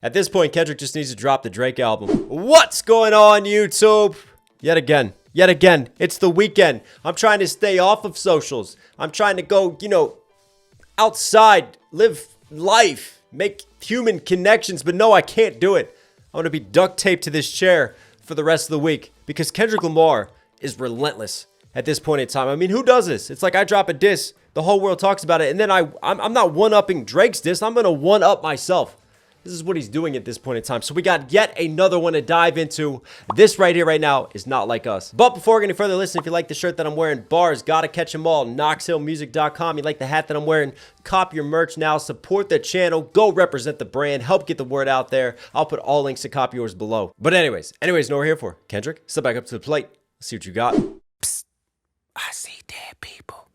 At this point, Kendrick just needs to drop the Drake album. What's going on, YouTube? Yet again, it's the weekend. I'm trying to stay off of socials. I'm trying to go, outside, live life, make human connections. But no, I can't do it. I'm going to be duct taped to this chair for the rest of the week because Kendrick Lamar is relentless at this point in time. I mean, who does this? It's like I drop a diss, the whole world talks about it, and then I'm not one-upping Drake's diss. I'm going to one-up myself. This is what he's doing at this point in time. So we got yet another one to dive into. This right here, right now, is Not Like Us. But before we get any further, listen, if you like the shirt that I'm wearing, bars, gotta catch them all, knoxhilldmv.com. You like the hat that I'm wearing, cop your merch now, support the channel, go represent the brand, help get the word out there. I'll put all links to copy yours below. But anyways, know what we're here for. Kendrick, step back up to the plate. Let's see what you got. Psst, I see dead people.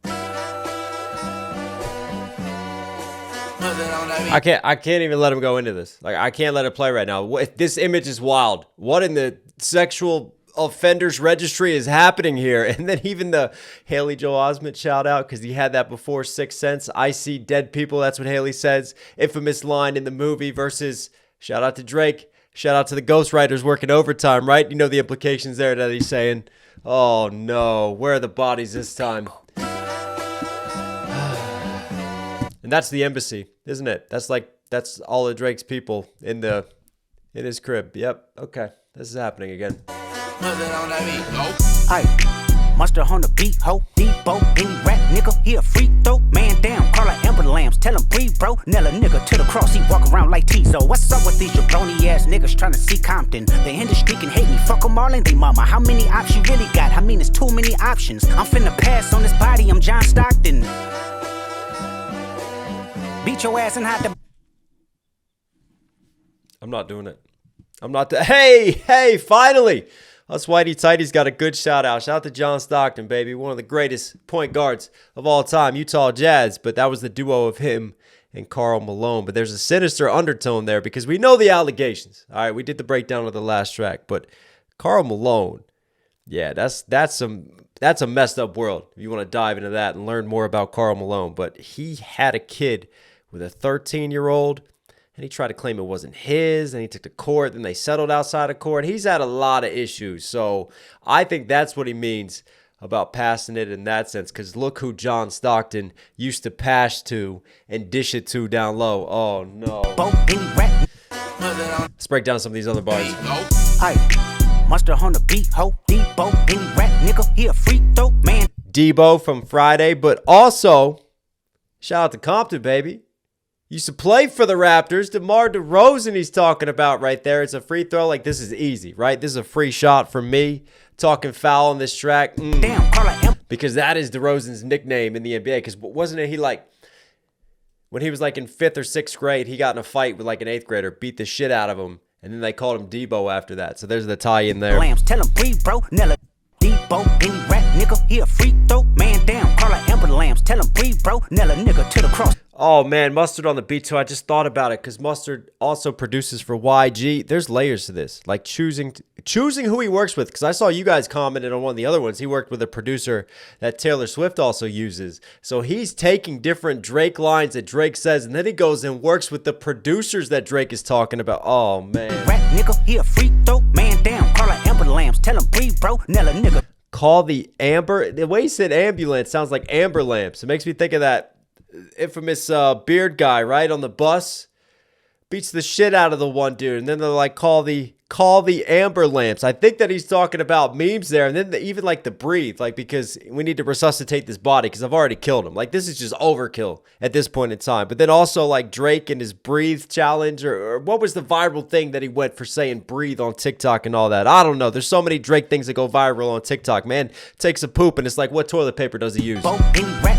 I can't even let him go into this. Like, I can't let it play right now. This image is wild. What in the sexual offenders registry is happening here? And then even the Haley Joel Osment shout out, because he had that before 6 Cents. I see dead people. That's what Haley says. Infamous line in the movie versus shout out to Drake. Shout out to the ghostwriters working overtime, right? You know the implications there that he's saying. Oh no, where are the bodies this time? And that's the embassy, isn't it? That's all of Drake's people in his crib. Yep. Okay. This is happening again. Aye, mustard on the beat, ho, Debo, any rap nigga, he a freak throw, man down, call her Amber Lambs, tell him breathe, bro, nail a nigga to the cross, he walk around like Tizo. What's up with these jabroni ass niggas trying to see Compton? The industry can hate me, fuck them all and they mama. How many options you really got? I mean, it's too many options. I'm finna pass on this body, I'm John Stockton. Beat your ass and hide the... I'm not doing it. Hey, finally! Us Whitey Tighty's got a good shout out. Shout out to John Stockton, baby. One of the greatest point guards of all time, Utah Jazz. But that was the duo of him and Karl Malone. But there's a sinister undertone there because we know the allegations. All right, we did the breakdown of the last track. But Karl Malone, yeah, that's a messed up world if you want to dive into that and learn more about Karl Malone. But he had a kid with a 13-year-old, and he tried to claim it wasn't his, and he took to court, then they settled outside of court. He's had a lot of issues, so I think that's what he means about passing it in that sense, because look who John Stockton used to pass to and dish it to down low. Oh, no. Let's break down some of these other bars. Aye, mustard on the beat, ho, Debo, any rap nigga, he a freak throw, man. Debo from Friday, but also, shout out to Compton, baby. Used to play for the Raptors. DeMar DeRozan he's talking about right there. It's a free throw. Like, this is easy, right? This is a free shot for me. Talking foul on this track. Because that is DeRozan's nickname in the NBA. Because wasn't it when he was like in 5th or 6th grade, he got in a fight with like an 8th grader, beat the shit out of him, and then they called him Debo after that. So there's the tie in there. Lambs, tell him breathe, bro. Nella Debo, any rap nigga, he a freak throw, man down. Call her Amber Lambs, tell him breathe, bro. Nella nigga to the cross. Oh, man, Mustard on the beat, too. I just thought about it because Mustard also produces for YG. There's layers to this, like choosing who he works with, because I saw you guys commented on one of the other ones. He worked with a producer that Taylor Swift also uses. So he's taking different Drake lines that Drake says, and then he goes and works with the producers that Drake is talking about. Oh, man. Rap nigga, he a freak throw, man down. Call her Amber Lambs, tell him breathe, bro. Nella nigga. Call the Amber. The way he said ambulance sounds like Amber Lamps. It makes me think of that infamous beard guy, right, on the bus, beats the shit out of the one dude, and then they're like, call the Amber Lamps. I think that he's talking about memes there, and then even like the breathe, like, because we need to resuscitate this body because I've already killed him. Like, this is just overkill at this point in time. But then also like Drake and his breathe challenge, or what was the viral thing that he went for saying breathe on TikTok and all that? I don't know. There's so many Drake things that go viral on TikTok, man. Takes a poop and it's like, what toilet paper does he use?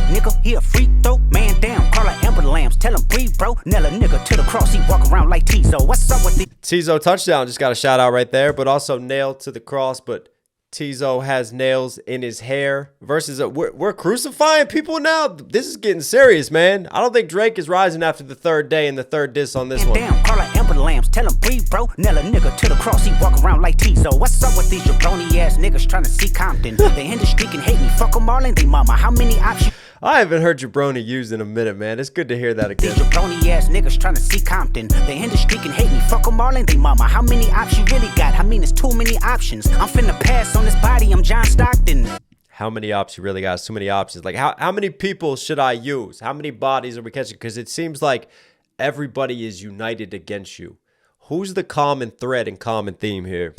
Nigga, he a freak throw, man down, call her Amber Lambs, tell him breathe, bro, nail a nigga to the cross, he walk around like Tizo. What's up with the Tizo touchdown? Just got a shout out right there, but also nailed to the cross. But Tizo has nails in his hair versus we're crucifying people now. This is getting serious, man. I don't think Drake is rising after the third day and the third diss on this one. Damn, call her Amber Lambs, tell him breathe, bro, nail a nigga to the cross, he walk around like Tizo. What's up with these jabroni ass niggas trying to see Compton? The industry can hate me, fuck them all and they mama. How many options? I haven't heard jabroni used in a minute, man. It's good to hear that again. These jabroni ass niggas trying to see Compton. The industry can hate me, fuck them all and they mama. How many options you really got? I mean, it's too many options. I'm finna pass on this body, I'm John Stockton. How many ops you really got? So many options. Like, how many people should I use? How many bodies are we catching? Because it seems like everybody is united against you. Who's the common thread and common theme here?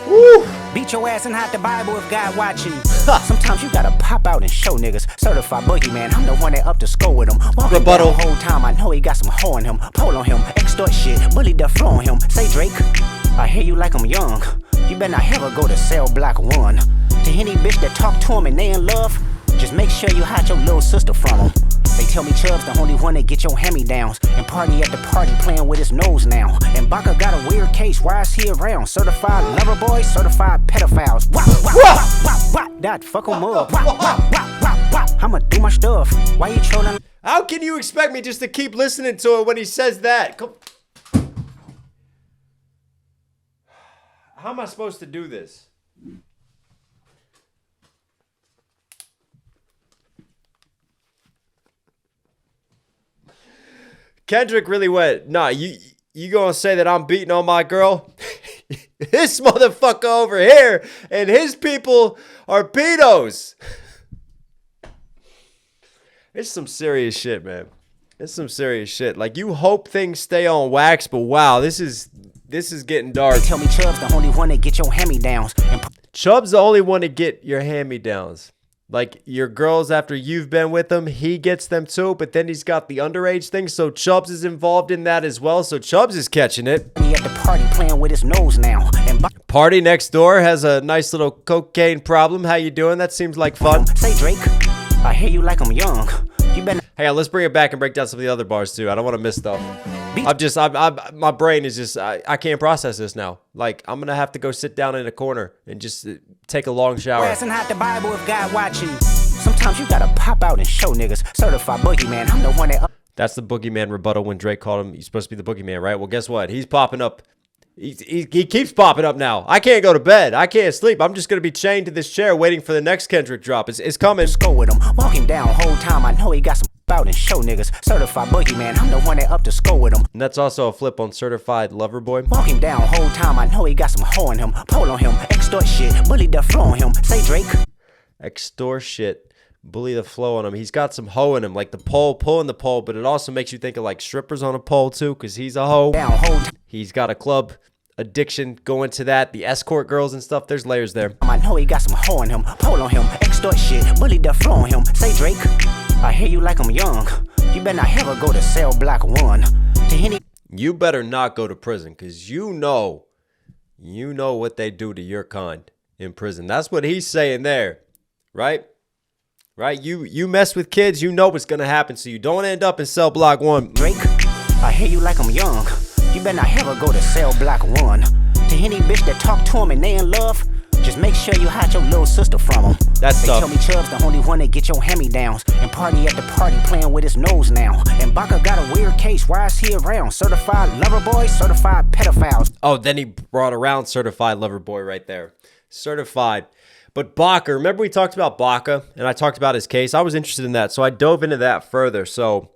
Woo! Beat your ass and hide the Bible if God watching. Sometimes you gotta pop out and show niggas. Certified boogeyman, I'm the one that up to score with him. Walking Rebuttal. down the whole time, I know he got some hoe in him. Pole on him, extort shit, bully the flow on him. Say Drake, I hear you like I'm young. You better not ever go to cell block 1. To any bitch that talk to him and they in love, just make sure you hide your little sister from him. They tell me Chubb's the only one that get your hand-me-downs and party at the party playing with his nose now. And Baca got a weird case, why is he around? Certified lover boys, certified pedophiles. Wah, wah, wah, wah, wah, that fuck him up. Wah, wah, wah, wah, wah. I'ma do my stuff. Why you trolling? How can you expect me just to keep listening to it when he says that? How am I supposed to do this? Kendrick really went, nah, you gonna say that I'm beating on my girl? This motherfucker over here and his people are pedos. It's some serious shit, man. It's some serious shit. Like, you hope things stay on wax, but wow, this is getting dark. They tell me Chubb's the only one that get your hand-me-downs. Chubb's the only one to get your hand-me-downs. Like, your girls, after you've been with them, he gets them too, but then he's got the underage thing, so Chubbs is involved in that as well, so Chubbs is catching it. He at the party playing with his nose now. And Party next door has a nice little cocaine problem. How you doing? That seems like fun. Say Drake, I hear you like I'm young. You better. Hey, let's bring it back and break down some of the other bars too. I don't want to miss stuff. My brain is just, I can't process this now. Like, I'm going to have to go sit down in a corner and just take a long shower. And hide the Bible if God watching. Sometimes you gotta pop out and show niggas. Certified boogeyman, I'm the one that. That's the boogeyman rebuttal when Drake called him. He's supposed to be the boogeyman, right? Well, guess what? He's popping up. He keeps popping up now. I can't go to bed. I can't sleep. I'm just going to be chained to this chair waiting for the next Kendrick drop. It's coming. Go with him. Walking down whole time. I know he got some out and show niggas. Certified boogeyman. I'm the one that up to score with him. And that's also a flip on certified lover boy. Walking down whole time. I know he got some hoe in him. Pole on him. Extort shit. Bully the flow on him. Say Drake. Extort shit. Bully the flow on him. He's got some hoe in him, like the pole, pulling the pole, but it also makes you think of like strippers on a pole too, because he's a hoe. Down whole time. He's got a club addiction going to that. The escort girls and stuff. There's layers there. I know he got some hoe in him. Pole on him. Extort shit. Bully the flow on him. Say Drake. I hear you like I'm young. You better not ever go to cell block 1. To any. You better not go to prison, because you know what they do to your kind in prison. That's what he's saying there, right? Right? You mess with kids, you know what's going to happen, so you don't end up in cell block 1. Drake, I hear you like I'm young. You better not ever go to cell block 1. To any bitch that talk to him and they in love, just make sure you hide your little sister from him. That's they tough. Tell me Chubb's the only one that get your hand-me-downs and party at the party playing with his nose now. And Baca got a weird case, why is he around? Certified lover boy, certified pedophiles. Oh, then he brought around certified lover boy right there. Certified. But Baca, remember we talked about Baca and I talked about his case? I was interested in that, so I dove into that further. So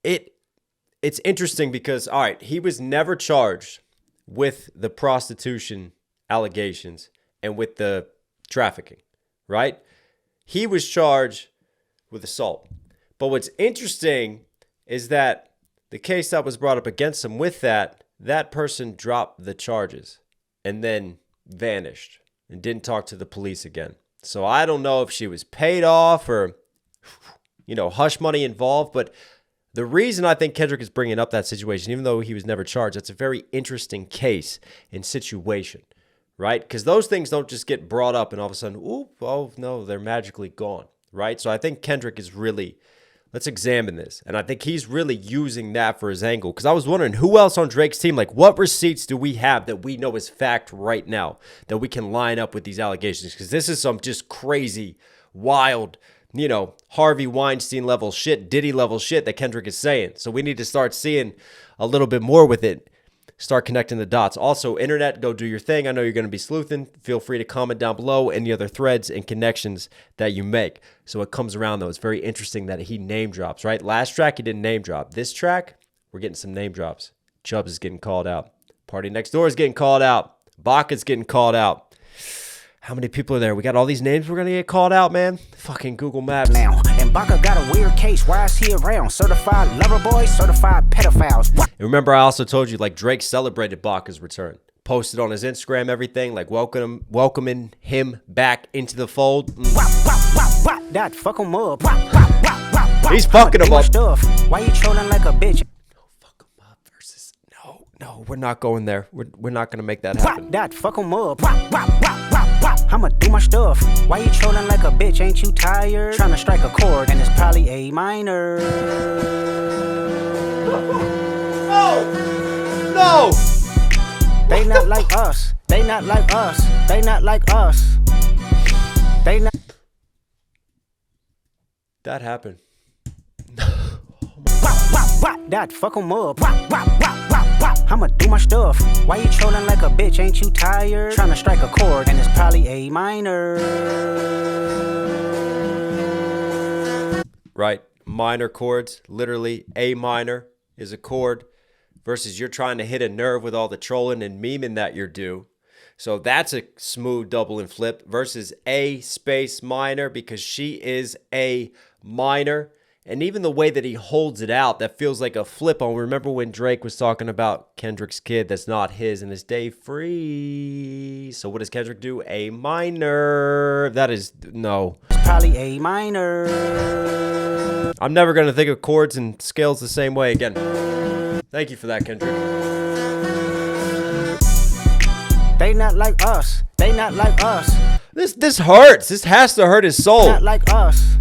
it's interesting because, all right, he was never charged with the prostitution allegations and with the trafficking, right? He was charged with assault. But what's interesting is that the case that was brought up against him with that person dropped the charges and then vanished and didn't talk to the police again. So I don't know if she was paid off or, hush money involved. But the reason I think Kendrick is bringing up that situation, even though he was never charged, that's a very interesting case and situation, right? Because those things don't just get brought up and all of a sudden, oh no, they're magically gone, right? So I think Kendrick is really, let's examine this. And I think he's really using that for his angle. Because I was wondering who else on Drake's team, like what receipts do we have that we know is fact right now that we can line up with these allegations? Because this is some just crazy, wild, Harvey Weinstein level shit, Diddy level shit that Kendrick is saying. So we need to start seeing a little bit more with it. start connecting the dots. Also, internet, go do your thing. I know you're going to be sleuthing. Feel free to comment down below any other threads and connections that you make. So it comes around, though. It's very interesting that he name drops, right? Last track, he didn't name drop. This track, we're getting some name drops. Chubbs is getting called out. Party Next Door is getting called out. Baka's getting called out. How many people are there? We got all these names we're going to get called out, man. Fucking Google Maps. Now, and Baka got a weird case. Why is he around? Certified lover boys, certified pedophiles. What? And remember, I also told you, like, Drake celebrated Baka's return. Posted on his Instagram, everything, like, welcoming him back into the fold. That fuck him up. He's fucking him up. Stuff. Why you trolling like a bitch? No, fuck him up versus... No, we're not going there. We're not going to make that happen. That fuck him up. I'ma do my stuff. Why you trolling like a bitch? Ain't you tired? Trying to strike a chord, and it's probably A minor. No! They not like us. They not like us. They not like us. They not. That happened. That fuck 'em up. I'ma do my stuff. Why you trolling like a bitch? Ain't you tired? Trying to strike a chord, and it's probably A minor. Right? Minor chords. Literally, A minor is a chord. Versus you're trying to hit a nerve with all the trolling and memeing that you're due. So that's a smooth double and flip. Versus A space minor, because she is A minor. And even the way that he holds it out, that feels like a flip on. Remember when Drake was talking about Kendrick's kid that's not his and is day free? So what does Kendrick do? A minor. That is, no. It's probably A minor. I'm never going to think of chords and scales the same way again. Thank you for that, Kendrick. They not like us. They not like us. This hurts. This has to hurt his soul. Not like us.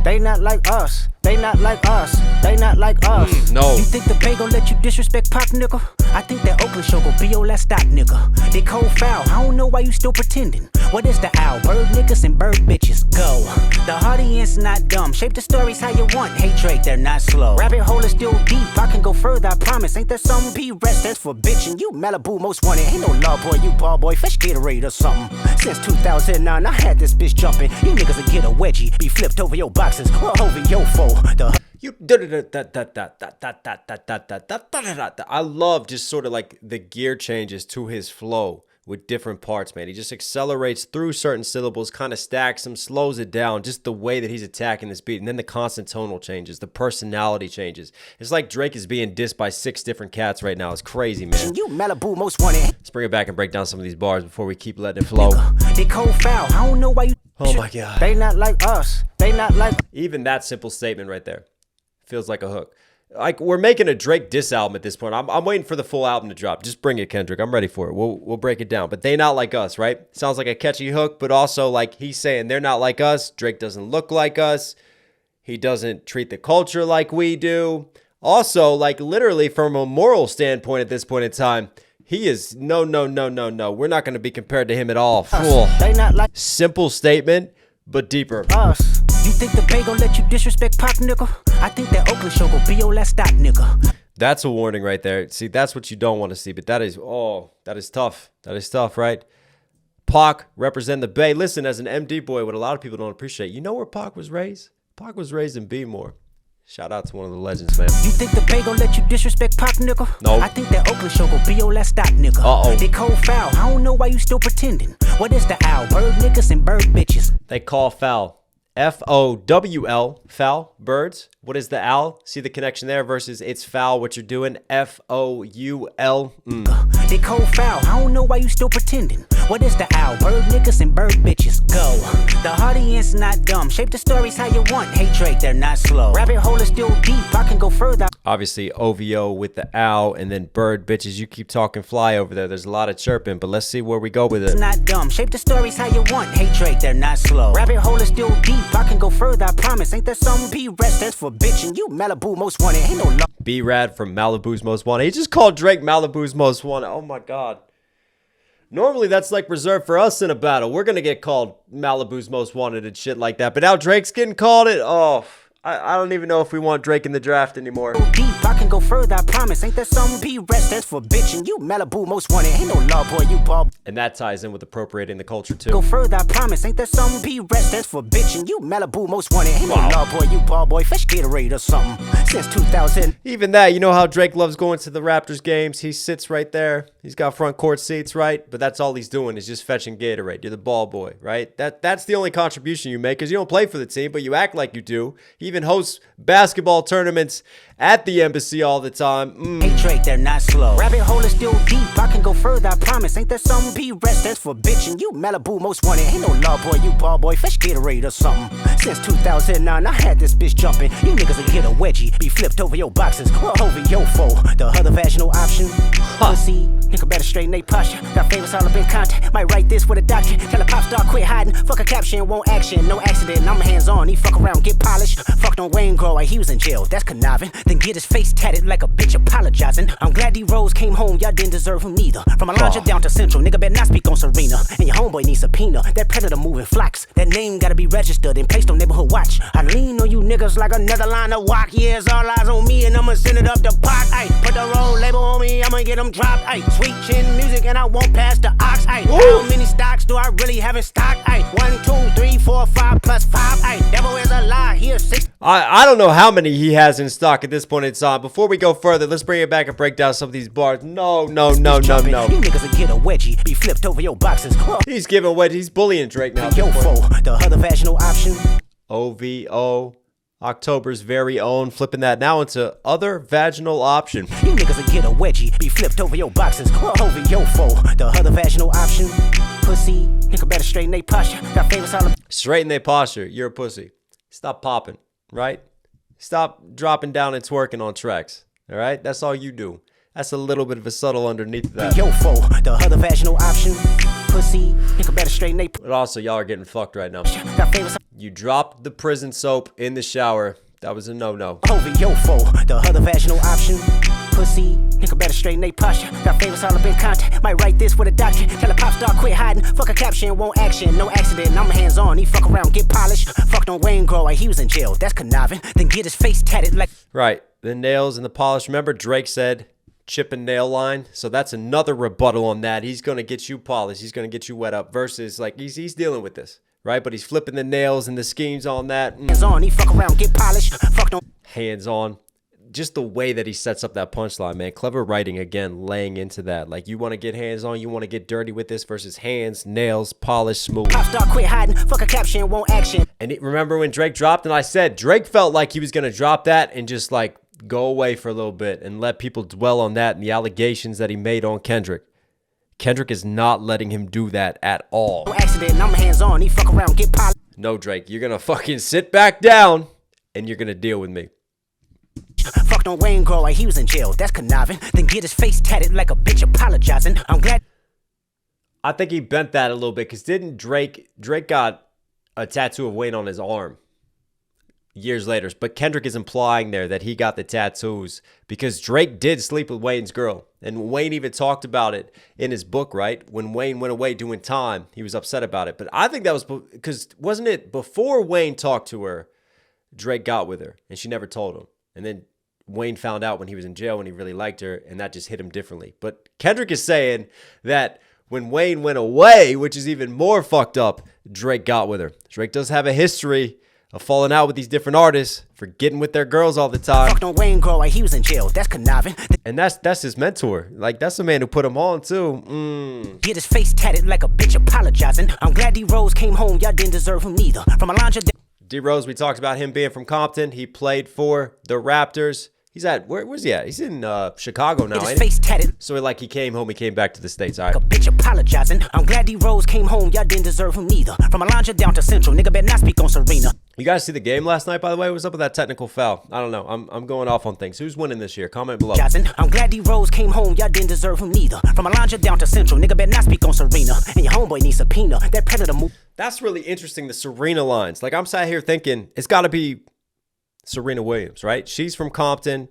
They not like us. They not like us. They not like us. No. You think the Bay gon' let you disrespect Pop, nigga? I think that Oakland show gon' be your last stop, nigga. They cold foul. I don't know why you still pretending. What is the owl? Bird niggas and bird bitches. Go. The audience not dumb. Shape the stories how you want. Hey Drake, they're not slow. Rabbit hole is still deep. I can go further, I promise. Ain't there some P-rest that's for bitchin'? You Malibu most wanted. Ain't no law boy, you ball boy. Fresh Gatorade or something. Since 2009, I had this bitch jumping. You niggas will get a wedgie. Be flipped over your boxes or over your foe. I love just sort of like the gear changes to his flow with different parts, man. He just accelerates through certain syllables, kind of stacks them, slows it down, just the way that he's attacking this beat. And then the constant tonal changes, the personality changes. It's like Drake is being dissed by 6 different cats right now. It's crazy, man. You Malibu most wanted. Let's bring it back and break down some of these bars before we keep letting it flow. They cold foul. I don't know why you. Oh my God. They not like us. They not like. Even that simple statement right there feels like a hook. Like, we're making a Drake diss album at this point. I'm waiting for the full album to drop. Just bring it, Kendrick. I'm ready for it. We'll break it down. But they not like us, right? Sounds like a catchy hook, but also like he's saying they're not like us. Drake doesn't look like us. He doesn't treat the culture like we do. Also, like literally from a moral standpoint at this point in time, he is no. We're not going to be compared to him at all. They not like simple statement, but deeper. us. You think the Bay gon' let you disrespect Pop, nigga? I think that Oakland show gon' be your last stop, nigga. That's a warning right there. See, that's what you don't want to see, but that is tough. That is tough, right? Pac represent the Bay. Listen, as an MD boy, what a lot of people don't appreciate, you know where Pac was raised? Pac was raised in B-more. Shout out to one of the legends, man. You think the Bay gon' let you disrespect Pop, nigga? No. I think that Oakland show gon' be your last stop, nigga. Uh-oh. They cold foul. I don't know why you still pretending. What is the owl? Bird niggas and bird bitches. They call foul. F-O-W-L, foul, birds. What is the owl? See the connection there versus it's foul, what you're doing. F-O-U-L. They cold foul. I don't know why you still pretending. What is the owl? Bird niggas and bird bitches. Go. The audience not dumb. Shape the stories how you want. Hey Drake, they're not slow. Rabbit hole is still deep. I can go further. Obviously, OVO with the owl and then bird bitches. You keep talking fly over there. There's a lot of chirping, but let's see where we go with it. It's not dumb. Shape the stories how you want. Hey Drake, they're not slow. Rabbit hole is still deep. I can go further, I promise. Ain't there some P-rest that's for bitchin'? You Malibu most wanted. Ain't no love. B-Rad from Malibu's Most Wanted. He just called Drake Malibu's Most Wanted. Oh my God. Normally that's like reserved for us in a battle. We're going to get called Malibu's Most Wanted and shit like that. But now Drake's getting called it. Oh, I don't even know if we want Drake in the draft anymore. Deep, I can go further, I promise. Ain't that something? P-Rest stands for bitch, and you Malibu most wanted. Ain't no law, boy, you ball. And that ties in with appropriating the culture too. Go further, I promise. Ain't that something? P-Rest stands for bitch, and you Malibu most wanted. Ain't no law, boy, you ball, boy. Fresh Gatorade or something. Since 2000. Even that, you know how Drake loves going to the Raptors games? He sits right there. He's got front court seats, right? But that's all he's doing is just fetching Gatorade. You're the ball boy, right? That's the only contribution you make because you don't play for the team, but you act like you do. He even hosts basketball tournaments at the embassy all the time. Hey Drake, they're not slow. Rabbit hole is still deep. I can go further, I promise. Ain't that something? P-Rest stands for bitch, and you Malibu most wanted. Ain't no law, boy, you ball boy. Fresh Gatorade or something. Since 2009, I had this bitch jumping. You niggas will get a wedgie, be flipped over your boxes, or over your foe. The other vaginal option. Pussy, nigga better straighten they posture. Got favorites all up in contact. Might write this with a doctor. Tell a pop star quit hiding. Fuck a caption, won't action. No accident, I'm hands on. He fuck around, get polished. Fucked on Wayne Grow, he was in jail. That's conniving. Then get his face tatted like a bitch apologizing. I'm glad D-Rose came home, y'all didn't deserve him neither. From Alondra down to Central, nigga better not speak on Serena. And your homeboy needs subpoena. That predator moving flocks. That name gotta be registered and placed on neighborhood watch. I lean on you niggas like another line of walk. Yeah, it's all eyes on me and I'ma send it up the park. Ay, put the roll label on me, I'ma get them dropped. Ay, sweet chin music and I won't pass the ox. Ay, how many stocks do I really have in stock? Ay, 1, 2, 3, 4, 5 plus 5. Ay, devil is a lie. Here 6. I don't know how many he has in stock at this point in time. Before we go further, let's bring it back and break down some of these bars. No. You niggas will get a wedgie, be flipped over your boxes. He's giving away. He's bullying Drake now. Yo, foe, the other vaginal option. OVO, October's very own, flipping that now into other vaginal option. You niggas will get a wedgie, be flipped over your boxes. Over your foe, the other vaginal option. Pussy, nigga better straighten they posture. Got favorites all up. Straighten their posture. You're a pussy. Stop popping, right? Stop dropping down and twerking on tracks. All right? That's all you do. That's a little bit of a subtle underneath that. Yo, foe, the other vaginal option. Pussy, nigga better straighten they. But also, y'all are getting fucked right now. Got favorites. You dropped the prison soap in the shower. That was a no-no. Over your foe, the other vaginal option. Pussy, nigga better straighten they posture. Got favorites all up in contact. Might write this with a doctor. Tell a pop star quit hiding. Fuck a caption, won't action. No accident, I'm hands on. He fuck around, get polished. Fucked on Wayne Grow, he was in jail. That's conniving. Then get his face tatted like. Right. The nails and the polish. Remember Drake said chip and nail line? So that's another rebuttal on that. He's going to get you polished. He's going to get you wet up. Versus like he's dealing with this. Right? But he's flipping the nails and the schemes on that. Hands on, he fuck around, get polished. Fucked on. Hands on. Just the way that he sets up that punchline, man. Clever writing, again, laying into that. Like, you want to get hands on, you want to get dirty with this versus hands, nails, polish, smooth. Pop star quit hiding, fuck a caption, won't action. And remember when Drake dropped, and I said Drake felt like he was going to drop that and just, like, go away for a little bit and let people dwell on that and the allegations that he made on Kendrick. Kendrick is not letting him do that at all. No accident, I'm hands on, he fuck around, get polished. No, Drake, you're going to fucking sit back down and you're going to deal with me. Fucked on Wayne Grow, he was in jail. That's conniving. Then get his face tatted like a bitch apologizing. I'm glad. I think he bent that a little bit because didn't Drake got a tattoo of Wayne on his arm years later. But Kendrick is implying there that he got the tattoos because Drake did sleep with Wayne's girl. And Wayne even talked about it in his book, right? When Wayne went away doing time, he was upset about it. But I think that was because wasn't it before Wayne talked to her, Drake got with her and she never told him. And then Wayne found out when he was in jail and he really liked her, and that just hit him differently. But Kendrick is saying that when Wayne went away, which is even more fucked up, Drake got with her. Drake does have a history of falling out with these different artists for getting with their girls all the time. Fucked on Wayne Grow, he was in jail. That's conniving. And that's his mentor. Like, that's the man who put him on, too. Get his face tatted like a bitch apologizing. I'm glad D-Rose came home. Y'all didn't deserve him neither. From Alondra. D-Rose, we talked about him being from Compton. He played for the Raptors. He's at, where's he at? He's in Chicago now, ain't face tatted. So like he came home, he came back to the States. All right. Like a bitch apologizing. I'm glad D-Rose came home. Y'all didn't deserve him neither. From Alondra down to Central, nigga better not speak on Serena. You guys see the game last night, by the way? What was up with that technical foul? I don't know. I'm going off on things. Who's winning this year? Comment below. I'm glad D-Rose came home. Y'all didn't deserve him neither. From Alondra down to Central, nigga better not speak on Serena. And your homeboy needs subpoena. That predator move. That's really interesting, the Serena lines. Like, I'm sat here thinking, it's got to be Serena Williams, right? She's from Compton.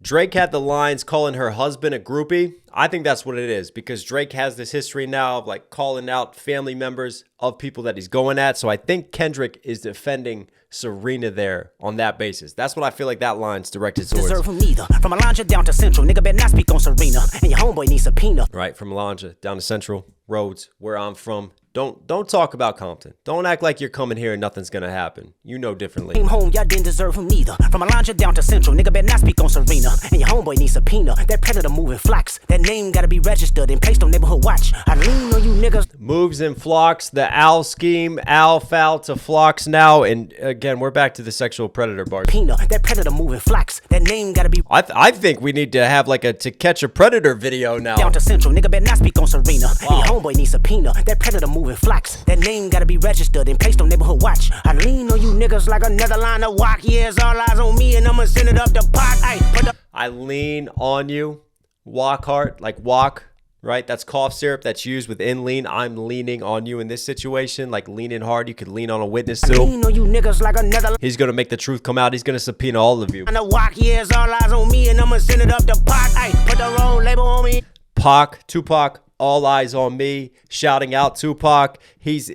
Drake had the lines calling her husband a groupie. I think that's what it is, because Drake has this history now of like calling out family members of people that he's going at. So I think Kendrick is defending Serena there on that basis. That's what I feel like that line's directed towards. Deserve from neither. From Alondra down to Central, nigga better not speak on Serena. And your homeboy needs subpoena. Right, from Alondra down to Central Roads, where I'm from. Don't talk about Compton. Don't act like you're coming here and nothing's gonna happen. You know differently. Came home, y'all didn't deserve him neither. From Alondra down to Central, nigga better not speak on Serena. And your homeboy needs subpoena. That predator moving flocks. That name gotta be registered and placed on neighborhood watch. I lean on you niggas. Moves in flocks, the owl scheme, owl foul to flocks now. And again, we're back to the sexual predator bars. That predator moving flocks. That name gotta be. I think we need to have like a To Catch a Predator video now. Down to Central, nigga better not speak on Serena. Wow. And your homeboy needs subpoena. That predator moving flocks. That name gotta be registered and placed on neighborhood watch. I lean on you niggas like another line of walk. Yeah, it's all eyes on me and I'ma send it up the park. I lean on you. Walk hard, like walk, right? That's cough syrup that's used within lean. I'm leaning on you in this situation, like leaning hard. You could lean on a witness too. Lean on you niggas like another. He's gonna make the truth come out. He's gonna subpoena all of you. I walk, yeah, it's all eyes on me and I'ma send it up the park. Put the wrong label on me. Pac, Tupac, all eyes on me, shouting out Tupac. He's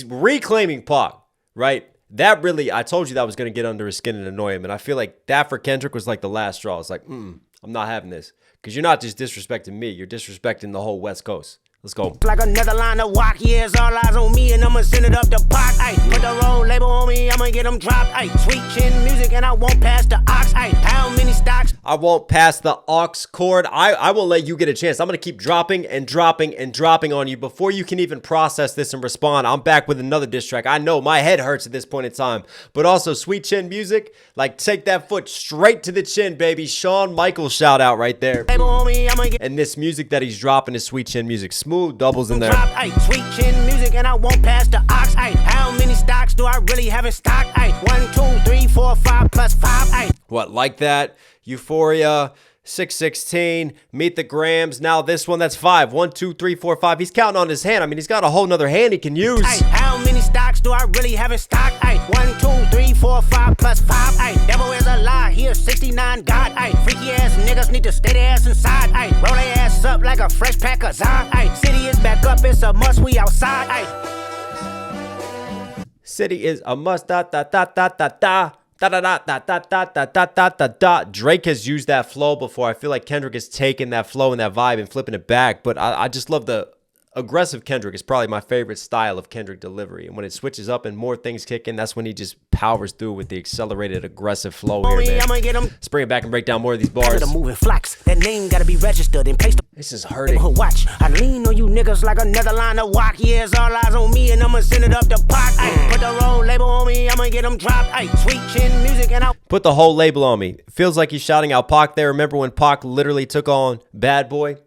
reclaiming Pac, right? That really, I told you that was going to get under his skin and annoy him. And I feel like that for Kendrick was like the last straw. It's like, I'm not having this. Because you're not just disrespecting me. You're disrespecting the whole West Coast. Let's go. Like another line of walk, yeah, it's all eyes on me and I'ma send it up the park. Put the wrong label on me, I'ma get them dropped. Sweet chin music and I won't pass the ox. How many stocks? I won't pass the aux chord. I won't let you get a chance. I'm going to keep dropping and dropping and dropping on you before you can even process this and respond. I'm back with another diss track. I know my head hurts at this point in time, but also sweet chin music. Like take that foot straight to the chin, baby. Shawn Michaels shout out right there. Label on me, I'ma get. And this music that he's dropping is sweet chin music. Smooth doubles in there. Sweet chin music and I won't pass the ox. How many stocks do I really have in stock? 1, 2, 3, 4, 5 plus 5. What, like that? Euphoria, 616, Meet the Grams. Now this one, that's 5. 1, 2, 3, 4, 5. He's counting on his hand. I mean, he's got a whole nother hand he can use. How many stocks do I really have in stock? 1, 2, 3, 4, 5 plus 5. Devil is a lie. Here's 69 God. Freaky ass niggas need to stay their ass inside. Roll their ass up like a fresh pack of Zod. City is back up. It's a must. We outside. City is a must. Da da da da da da. Da da da da da da da da da da da. Drake has used that flow before. I feel like Kendrick has taken that flow and that vibe and flipping it back. But I just love the aggressive Kendrick. Is probably my favorite style of Kendrick delivery. And when it switches up and more things kick in, that's when he just powers through with the accelerated aggressive flow here, man. Let's bring it back and break down more of these bars. Moving flocks. That name gotta be registered and placed. This is hurting. Watch. I lean on you niggas like another line of walk. Yeah, it's all eyes on me and I'ma send it up the park. Put the wrong label on me, I'ma get them dropped. Sweet chin music and I put the whole label on me. Feels like he's shouting out Pac there. Remember when Pac literally took on Bad Boy?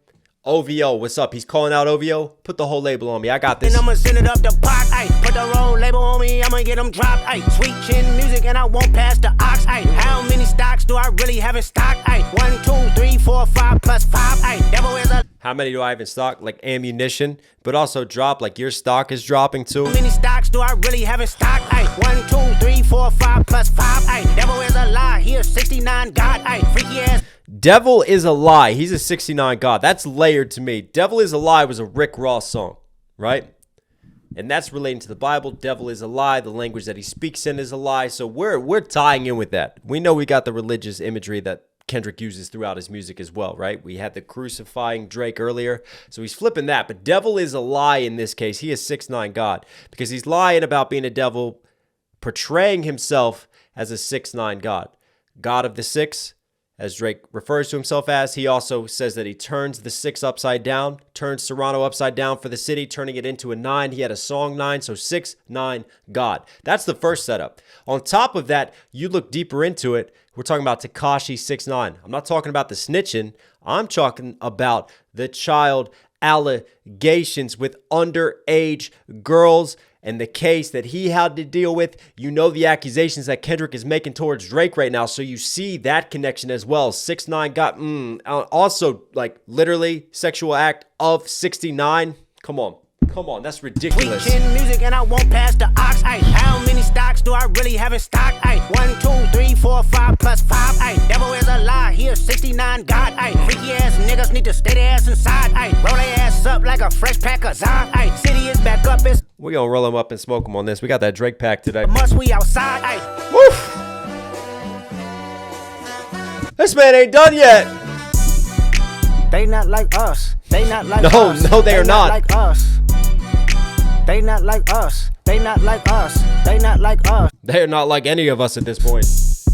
OVO, what's up? He's calling out OVO. Put the whole label on me. I got this. And I'ma send it up the park. Put the wrong label on me, I'ma get them dropped. Sweet chin music and I won't pass the ox. How many stocks do I really have in stock? 1, 2, 3, 4, 5 plus 5. Devil is a. How many do I have in stock? Like ammunition, but also drop. Like your stock is dropping too. How many stocks do I really have in stock? 1, 2, 3, 4, 5 plus 5. Devil is a lie. Here's 69 God. Freaky ass. Devil is a lie. He's a 69 God. That's layered to me. Devil is a lie was a Rick Ross song, right? And that's relating to the Bible. Devil is a lie. The language that he speaks in is a lie. So we're tying in with that. We know we got the religious imagery that Kendrick uses throughout his music as well, right? We had the crucifying Drake earlier, so he's flipping that. But devil is a lie in this case. He is 6'9" God because he's lying about being a devil, portraying himself as a 6'9" God. God of the six, as Drake refers to himself as. He also says that he turns the 6 upside down, turns Toronto upside down for the city, turning it into a 9. He had a song 9, so 6'9" God. That's the first setup. On top of that, you look deeper into it, we're talking about Tekashi 6'9". I'm not talking about the snitching. I'm talking about the child allegations with underage girls and the case that he had to deal with. You know the accusations that Kendrick is making towards Drake right now, so you see that connection as well. 6'9" got also like literally sexual act of 69. Come on. Come on, that's ridiculous. Weekend music and I won't pass the ox. Ay, how many stocks do I really have in stock? Ay, 1, 2, 3, 4, 5 plus 5. Ay, devil is a lie. Here 69 God. Ay, freaky ass niggas need to stay their ass inside. Ay, roll their ass up like a fresh pack of Zod. Ay, city is back up. It's We're gonna roll them up and smoke them on this. We got that Drake pack today. must we outside. Ay, Woof! This man ain't done yet. they not like us. They not like No, us. no, they are not. Like us. They not like us. They not like us. They not like us. They're not like any of us at this point.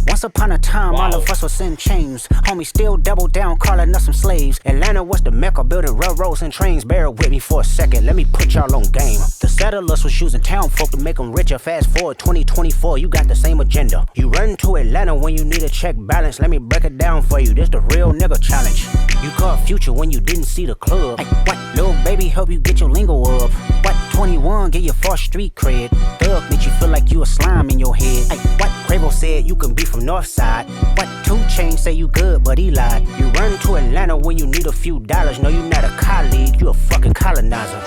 Once upon a time, Wow. all of us was in chains. Homie still double down, calling us some slaves. Atlanta was the mecca, building railroads and trains. Bear with me for a second, let me put y'all on game. The settlers was using town folk to make them richer. Fast forward 2024, you got the same agenda. You run to Atlanta when you need a check balance. Let me break it down for you, this the real nigga challenge. You caught Future when you didn't see the club. Ay, what, little baby, help you get your lingo up. What, 21, get your first street cred. Thug make you feel like you a slime in your head. Ay, what, Quavo said you can be from Northside. What, 2 Chainz say you good, but he lied. You run to Atlanta when you need a few dollars. No, you not a colleague, you a fucking colonizer.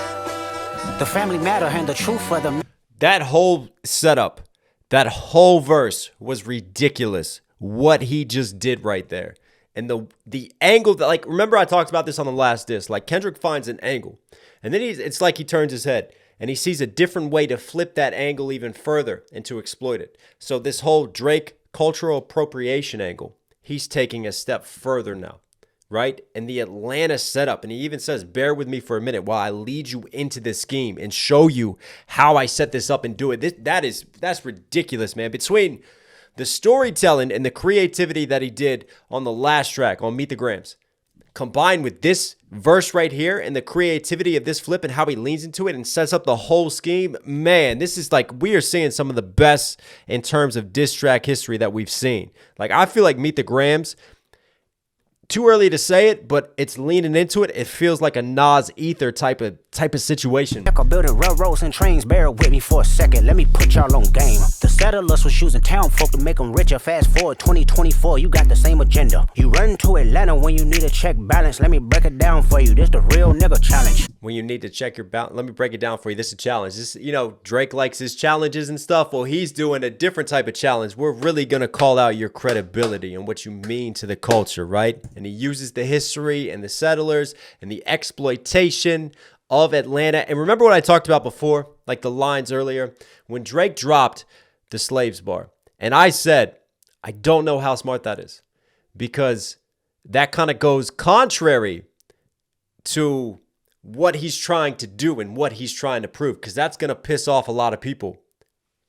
The family matter and the truth for the... That whole setup, that whole verse was ridiculous. What he just did right there. And the angle that, like, remember I talked about this on the last disc. Like, Kendrick finds an angle. And then it's like he turns his head. And he sees a different way to flip that angle even further and to exploit it. So this whole Drake cultural appropriation angle, he's taking a step further now, right? And the Atlanta setup, and he even says, bear with me for a minute while I lead you into this scheme and show you how I set this up and do it. That's ridiculous, man. Between the storytelling and the creativity that he did on the last track on Meet the Grams, combined with this verse right here and the creativity of this flip and how he leans into it and sets up the whole scheme, man, this is like, we are seeing some of the best in terms of diss track history that we've seen. Like, I feel like Meet the Grams, too early to say it, but it's leaning into it. It feels like a Nas Ether type of situation. Building railroads and trains, bear with me for a second, let me put y'all on game. The settlers was using town folk to make them richer. Fast forward 2024, you got the same agenda. You run to Atlanta when you need a check balance. Let me break it down for you, this the real nigga challenge. When you need to check your balance, let me break it down for you. This is a challenge. This, you know, Drake likes his challenges and stuff. Well, he's doing a different type of challenge. We're really going to call out your credibility and what you mean to the culture, right? And he uses the history and the settlers and the exploitation of Atlanta. And remember what I talked about before, like the lines earlier, when Drake dropped the slaves bar. And I said, I don't know how smart that is, because that kind of goes contrary to what he's trying to do and what he's trying to prove, because that's going to piss off a lot of people.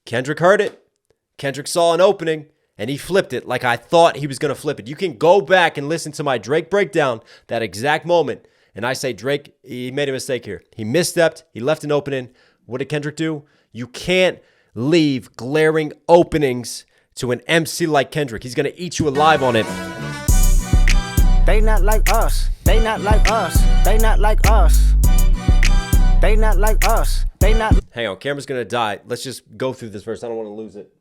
Kendrick heard it. Kendrick saw an opening and he flipped it like I thought he was going to flip it. You can go back and listen to my Drake breakdown, that exact moment. And I say, Drake, he made a mistake here. He misstepped. He left an opening. What did Kendrick do? You can't leave glaring openings to an MC like Kendrick. He's going to eat you alive on it. They not like us. They not like us. They not like us. They not like us. They not Hang on, camera's going to die. Let's just go through this verse. I don't want to lose it.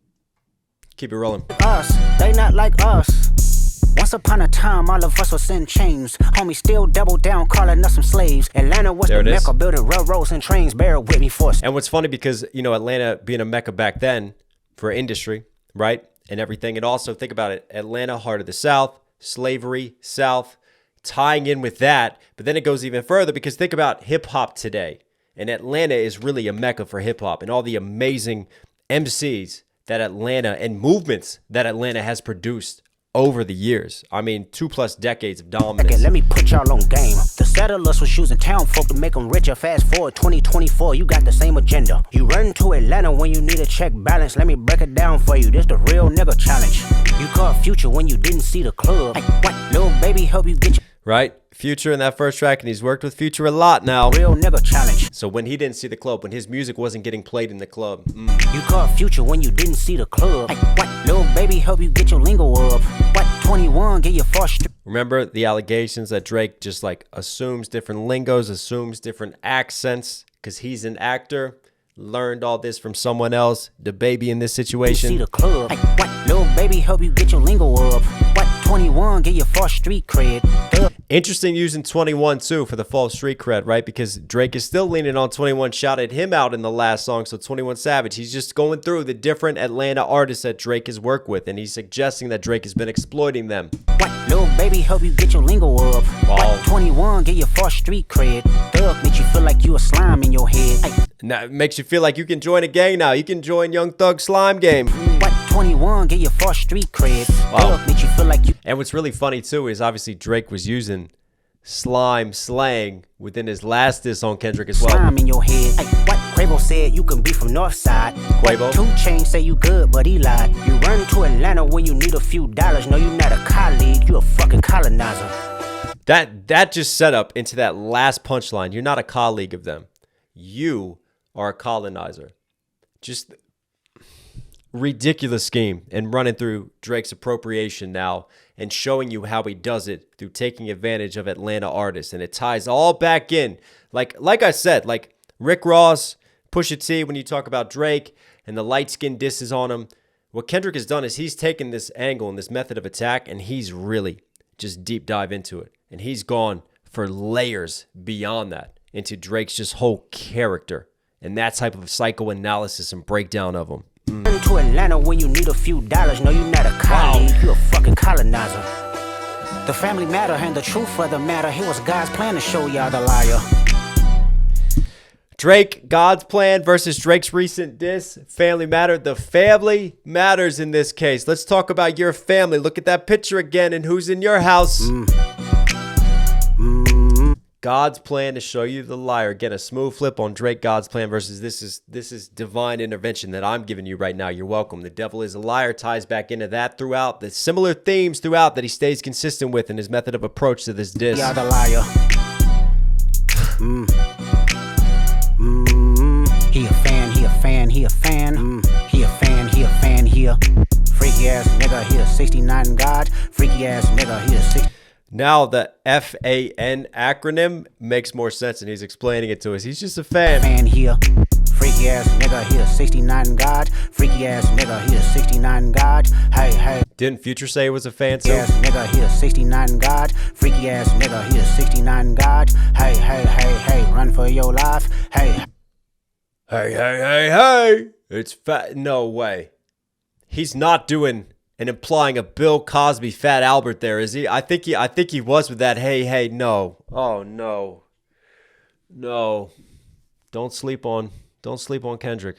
Keep it rolling. us. They not like us. Once upon a time, all of us was in chains. Homie still double down, calling us some slaves. Atlanta was the mecca, building railroads and trains. Bear with me for a And what's funny, because, you know, Atlanta being a mecca back then for industry, right? And everything. And also, think about it. Atlanta, heart of the South, slavery, South, tying in with that. But then it goes even further, because think about hip hop today. And Atlanta is really a mecca for hip hop and all the amazing MCs that Atlanta and movements that Atlanta has produced over the years. I mean, 2+ decades of dominance. Let me put y'all on game. The settlers was using town folk to make them richer. Fast forward 2024, you got the same agenda. You run to Atlanta when you need a check balance. Let me break it down for you, this the real nigga challenge. You caught Future when you didn't see the club. Ay, what, little baby, help you get your... Right? Future in that first track, and he's worked with Future a lot now. Real nigga challenge. So when he didn't see the club, when his music wasn't getting played in the club. You caught Future when you didn't see the club. Ay, what, little baby, help you get your lingo up. What, 21, get your first... Remember the allegations that Drake just like assumes different lingos, assumes different accents, because he's an actor, learned all this from someone else, the baby in this situation. See the club. Ay, what, little baby, help you get your lingo up. What, 21, get your first street cred. Interesting using 21 too for the false street cred, right? Because Drake is still leaning on 21, shouted him out in the last song. So 21 Savage, he's just going through the different Atlanta artists that Drake has worked with, and he's suggesting that Drake has been exploiting them. What, little baby, help you get your lingo up. Wow. What, 21, get your false street cred. Thug makes you feel like you a slime in your head. Ay. Now, it makes you feel like you can join a gang now. You can join Young Thug Slime Game. What, 21, get your false street cred. Wow. Thug makes you feel like you. And what's really funny too is obviously Drake was using slime slang within his last diss on Kendrick as well. Slime in your head. Ay, what Quavo said you can be from Northside. Quavo. 2 Chainz say you good, but he lied. You run to Atlanta when you need a few dollars. No, you not a colleague, you a fucking colonizer. That just set up into that last punchline. You're not a colleague of them. You are a colonizer. Just ridiculous scheme, and running through Drake's appropriation now and showing you how he does it through taking advantage of Atlanta artists. And it ties all back in. Like I said, like Rick Ross, Pusha T, when you talk about Drake and the light-skinned disses on him, what Kendrick has done is he's taken this angle and this method of attack, and he's really just deep dive into it. And he's gone for layers beyond that into Drake's just whole character and that type of psychoanalysis and breakdown of him. Run to Atlanta when you need a few dollars. No, you not a colleague, you a fucking colonizer. The family matter and the truth of the matter. It was God's plan to show y'all the liar. Drake, God's plan versus Drake's recent diss, family matter. The family matters in this case. Let's talk about your family. Look at that picture again and who's in your house. God's plan to show you the liar. Again, a smooth flip on Drake, God's plan versus this is divine intervention that I'm giving you right now. You're welcome. The devil is a liar ties back into that throughout. The similar themes throughout that he stays consistent with in his method of approach to this diss. Y'all the liar. He a fan, he a fan, he a fan. He a fan, he a fan, he a freaky ass nigga, he a 69 God. Freaky ass nigga, he a 60. Now the FAN acronym makes more sense, and he's explaining it to us. He's just a fan. Fan here. Freaky ass nigga, he a 69 God. Freaky ass nigga, he a 69 God. Hey, hey. Didn't Future say he was a fan too? Ass nigga, he a 69 God. Freaky ass nigga, he a 69 God. Hey, hey, hey, hey, run for your life. Hey. Hey, hey, hey, hey. It's fat. No way. He's not doing and implying a Bill Cosby Fat Albert there, is he? I think he was with that. Hey, hey, no. Oh no. No. Don't sleep on Kendrick.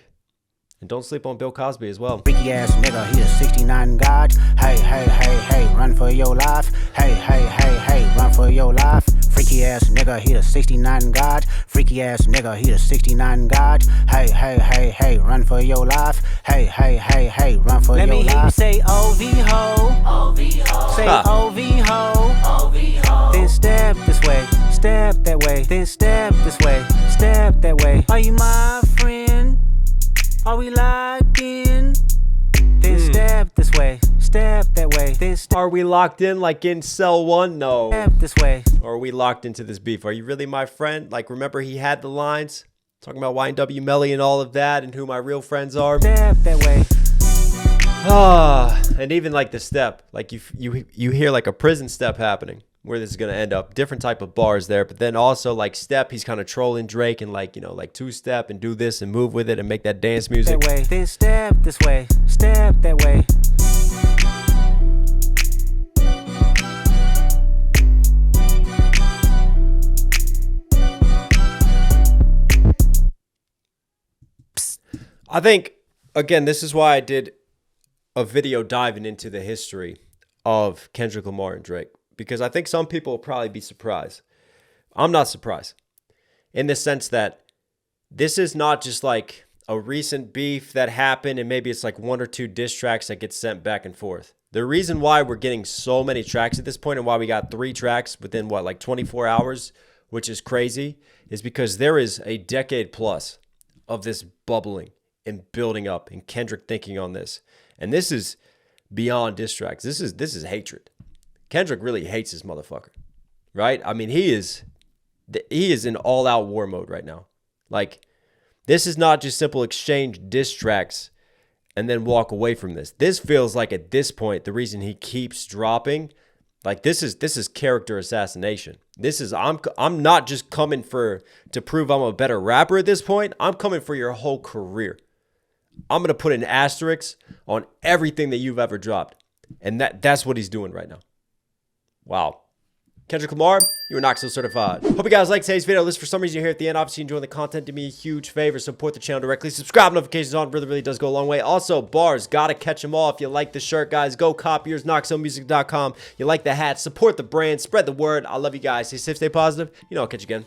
And don't sleep on Bill Cosby as well. Freaky ass nigga, he a 69 God. Hey, hey, hey, hey, run for your life. Hey, hey, hey, hey, run for your life. Freaky ass nigga, he a 69 God. Freaky ass nigga, he a 69 God. Hey, hey, hey, hey, run for your life. Hey, hey, hey, hey, run for your life. Let me hear you say OV ho. OV ho. Say OV ho. OV ho. Then step this way, step that way. Then step this way, step that way. Are you my friend? Are we locked in? Then step this way, step that way. Then Are we locked in like in cell 1? No. Step this way. Or are we locked into this beef? Are you really my friend? Like, remember he had the lines talking about YNW Melly and all of that and who my real friends are? Step that way. And even like the step, like you hear like a prison step happening. Where this is going to end up. Different type of bars there. But then also like step, he's kind of trolling Drake and like, you know, like 2-step and do this and move with it and make that dance music. That way. Then step this way. Step that way. I think, again, this is why I did a video diving into the history of Kendrick Lamar and Drake. Because I think some people will probably be surprised. I'm not surprised. In the sense that this is not just like a recent beef that happened and maybe it's like 1 or 2 diss tracks that get sent back and forth. The reason why we're getting so many tracks at this point and why we got 3 tracks within what, like 24 hours, which is crazy, is because there is a decade plus of this bubbling and building up and Kendrick thinking on this. And this is beyond diss tracks. This is hatred. Kendrick really hates this motherfucker, right? I mean, he is in all-out war mode right now. Like, this is not just simple exchange diss tracks and then walk away from this. This feels like at this point, the reason he keeps dropping Like this is character assassination. This is I'm not just coming to prove I'm a better rapper at this point. I'm coming for your whole career. I'm gonna put an asterisk on everything that you've ever dropped. And that's what he's doing right now. Wow. Kendrick Lamar, you are Knox Hill certified. Hope you guys like today's video. Listen, for some reason you're here at the end. Obviously enjoying the content. Do me a huge favor. Support the channel directly. Subscribe, notifications on. Really does go a long way. Also, bars. Gotta catch them all. If you like the shirt, guys, go cop yours. knoxhillmusic.com. You like the hat. Support the brand. Spread the word. I love you guys. Stay safe, stay positive. You know, I'll catch you again.